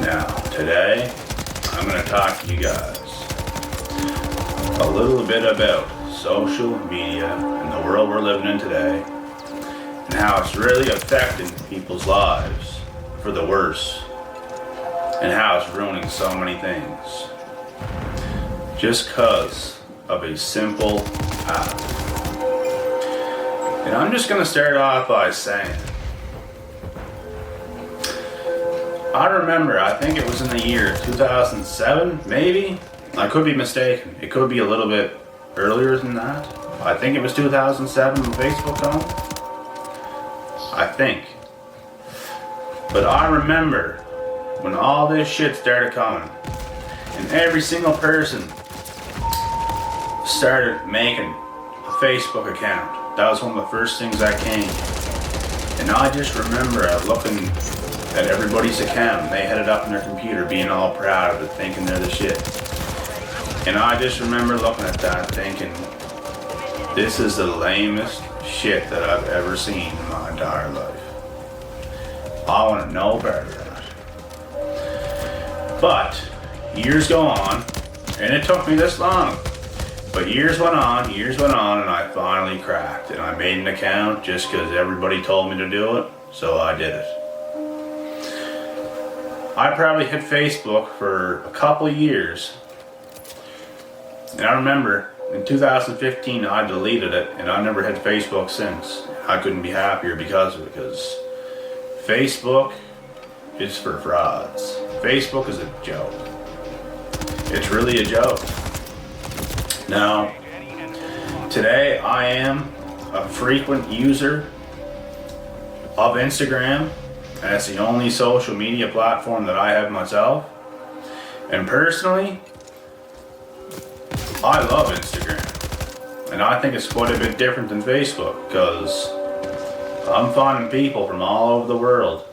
Now, today, I'm going to talk to you guys a little bit about social media and the world we're living in today, and how it's really affecting people's lives for the worse, and how it's ruining so many things just because of a simple app. And I'm just going to start off by saying, I remember, I think it was in the year 2007, maybe? I could be mistaken. It could be a little bit earlier than that. I think it was 2007 when Facebook came. I think. But I remember when all this shit started coming, and every single person started making a Facebook account. That was one of the first things that came. And I just remember looking at everybody's account. They had it up on their computer, being all proud of it, thinking they're the shit. And I just remember looking at that thinking, this is the lamest shit that I've ever seen in my entire life. I want to know better than that. But years go on, and it took me this long. But years went on, and I finally cracked. And I made an account just because everybody told me to do it, so I did it. I probably hit Facebook for a couple of years. And I remember in 2015 I deleted it, and I never had Facebook since. I couldn't be happier because of it, because Facebook is for frauds. Facebook is a joke. It's really a joke. Now, today I am a frequent user of Instagram, and it's the only social media platform that I have myself. And personally, I love Instagram. And I think it's quite a bit different than Facebook, because I'm finding people from all over the world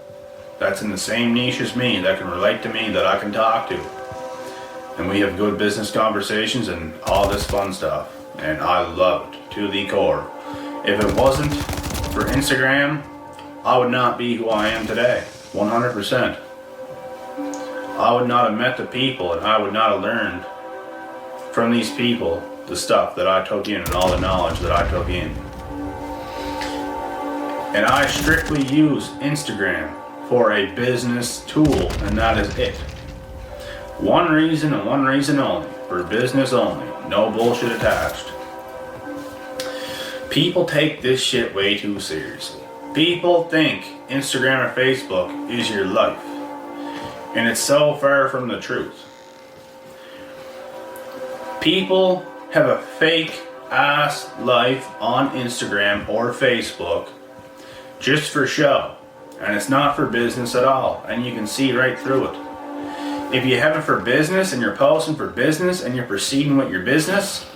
that's in the same niche as me, that can relate to me, that I can talk to. And we have good business conversations and all this fun stuff. And I love it to the core. If it wasn't for Instagram, I would not be who I am today, 100%. I would not have met the people, and I would not have learned from these people the stuff that I took in and all the knowledge that I took in. And I strictly use Instagram for a business tool, and that is it. One reason and one reason only, for business only, no bullshit attached. People take this shit way too seriously. People think Instagram or Facebook is your life, and it's so far from the truth. People have a fake ass life on Instagram or Facebook just for show, and it's not for business at all, and you can see right through it. If you have it for business and you're posting for business and you're proceeding with your business,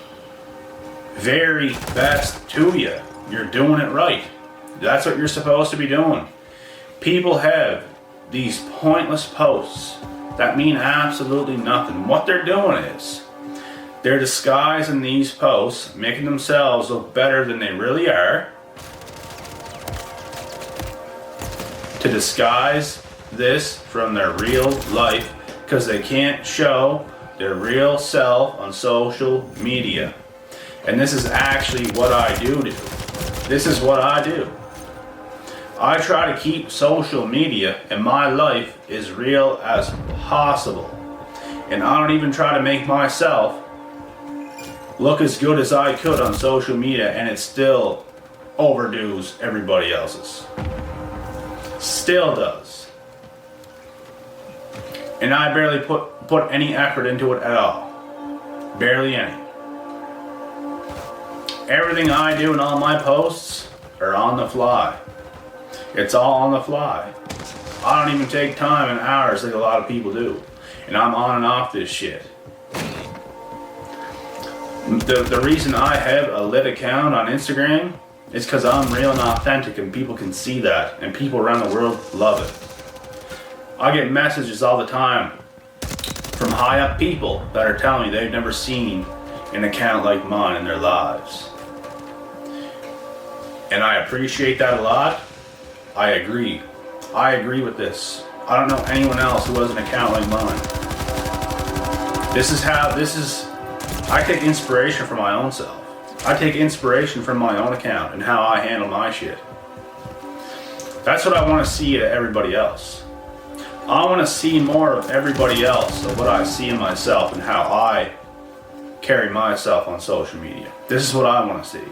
very best to you. You're doing it right. That's what you're supposed to be doing. People have these pointless posts that mean absolutely nothing. What they're doing is they're disguising these posts, making themselves look better than they really are, to disguise this from their real life, because they can't show their real self on social media. And this is actually what I do. This is what I do. I try to keep social media and my life as real as possible. And I don't even try to make myself look as good as I could on social media, and it still overdoes everybody else's. Still does. And I barely put any effort into it at all. Barely any. Everything I do and all my posts are on the fly. It's all on the fly. I don't even take time and hours like a lot of people do. And I'm on and off this shit. The reason I have a lit account on Instagram is because I'm real and authentic, and people can see that, and people around the world love it. I get messages all the time from high up people that are telling me they've never seen an account like mine in their lives. And I appreciate that a lot. I agree. I agree with this. I don't know anyone else who has an account like mine. I take inspiration from my own self. I take inspiration from my own account and how I handle my shit. That's what I want to see at everybody else. I want to see more of everybody else of what I see in myself and how I carry myself on social media. This is what I want to see.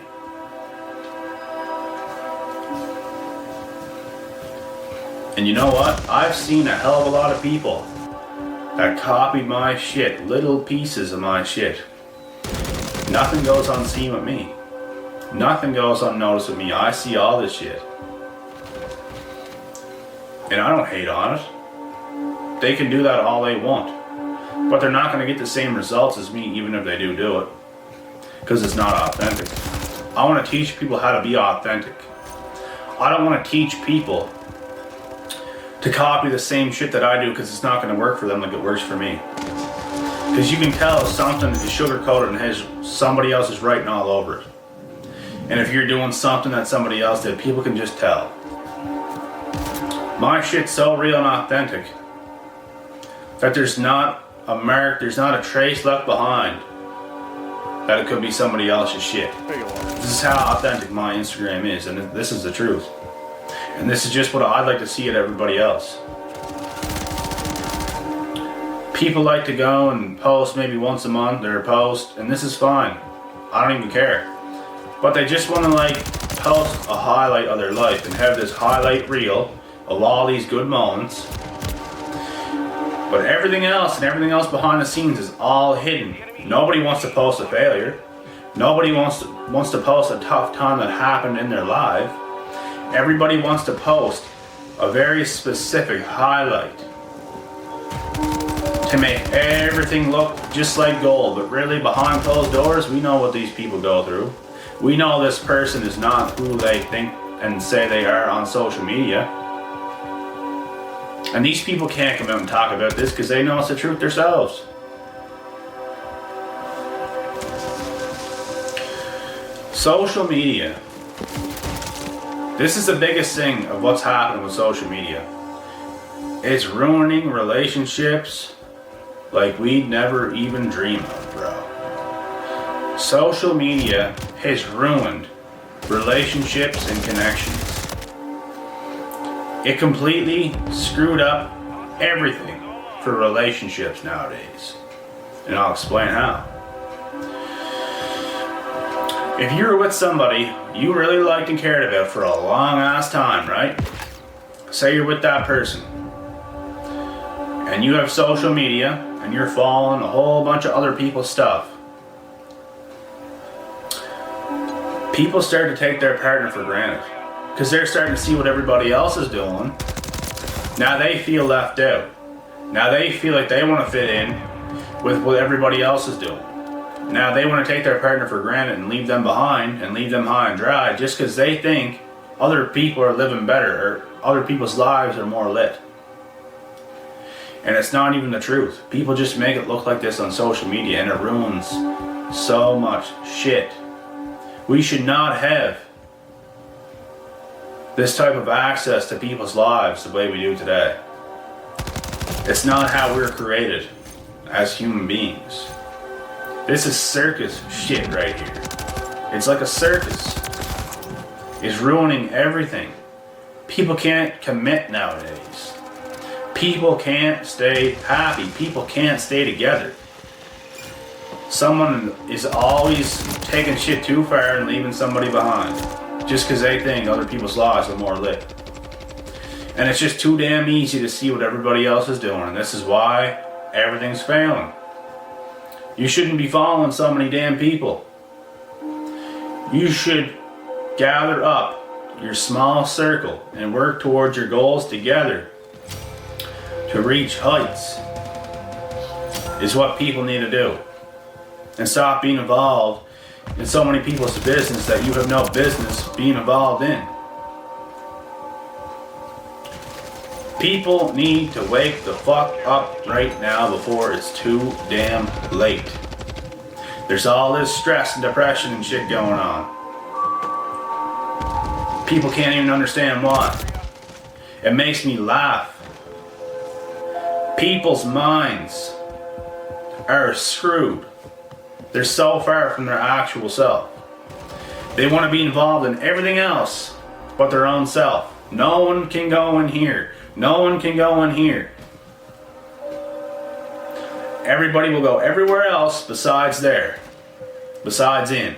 And you know what? I've seen a hell of a lot of people that copy my shit, little pieces of my shit. Nothing goes unseen with me. Nothing goes unnoticed with me. I see all this shit. And I don't hate on it. They can do that all they want. But they're not going to get the same results as me, even if they do it. Because it's not authentic. I want to teach people how to be authentic. I don't want to teach people to copy the same shit that I do, because it's not going to work for them like it works for me. Because you can tell if something is sugar-coated and has somebody else's writing all over it. And if you're doing something that somebody else did, people can just tell. My shit's so real and authentic that there's not a mark, there's not a trace left behind that it could be somebody else's shit. This is how authentic my Instagram is, and this is the truth. And this is just what I'd like to see at everybody else. People like to go and post maybe once a month, their post, and this is fine. I don't even care. But they just want to like post a highlight of their life and have this highlight reel of all these good moments. But everything else and everything else behind the scenes is all hidden. Nobody wants to post a failure. Nobody wants to post a tough time that happened in their life. Everybody wants to post a very specific highlight to make everything look just like gold. But really, behind closed doors, we know what these people go through. We know this person is not who they think and say they are on social media. And these people can't come out and talk about this because they know it's the truth themselves. Social media. This is the biggest thing of what's happening with social media. It's ruining relationships like we'd never even dream of, bro. Social media has ruined relationships and connections. It completely screwed up everything for relationships nowadays. And I'll explain how. If you were with somebody you really liked and cared about for a long ass time, right? Say you're with that person. And you have social media and you're following a whole bunch of other people's stuff. People start to take their partner for granted because they're starting to see what everybody else is doing. Now they feel left out. Now they feel like they want to fit in with what everybody else is doing. Now they want to take their partner for granted and leave them behind and leave them high and dry just because they think other people are living better or other people's lives are more lit. And it's not even the truth. People just make it look like this on social media and it ruins so much shit. We should not have this type of access to people's lives the way we do today. It's not how we're created as human beings. This is circus shit right here. It's like a circus. It's ruining everything. People can't commit nowadays. People can't stay happy. People can't stay together. Someone is always taking shit too far and leaving somebody behind just because they think other people's lives are more lit. And it's just too damn easy to see what everybody else is doing, and this is why everything's failing. You shouldn't be following so many damn people. You should gather up your small circle and work towards your goals together to reach heights is what people need to do. And stop being involved in so many people's business that you have no business being involved in. People need to wake the fuck up right now before it's too damn late. There's all this stress and depression and shit going on. People can't even understand why. It makes me laugh People's minds are screwed. They're so far from their actual self. They want to be involved in everything else but their own self. No one can go in here. No one can go in here. Everybody will go everywhere else besides there. Besides in.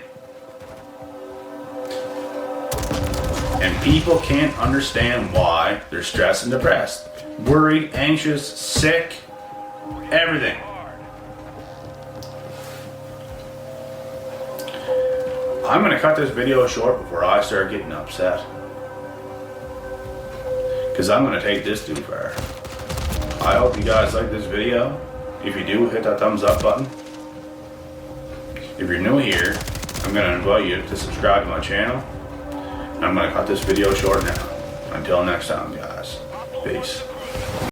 And people can't understand why they're stressed and depressed. Worried, anxious, sick, everything. I'm going to cut this video short before I start getting upset. Because I'm going to take this too far. I hope you guys like this video. If you do, hit that thumbs up button. If you're new here, I'm going to invite you to subscribe to my channel. I'm going to cut this video short now. Until next time, guys. Peace.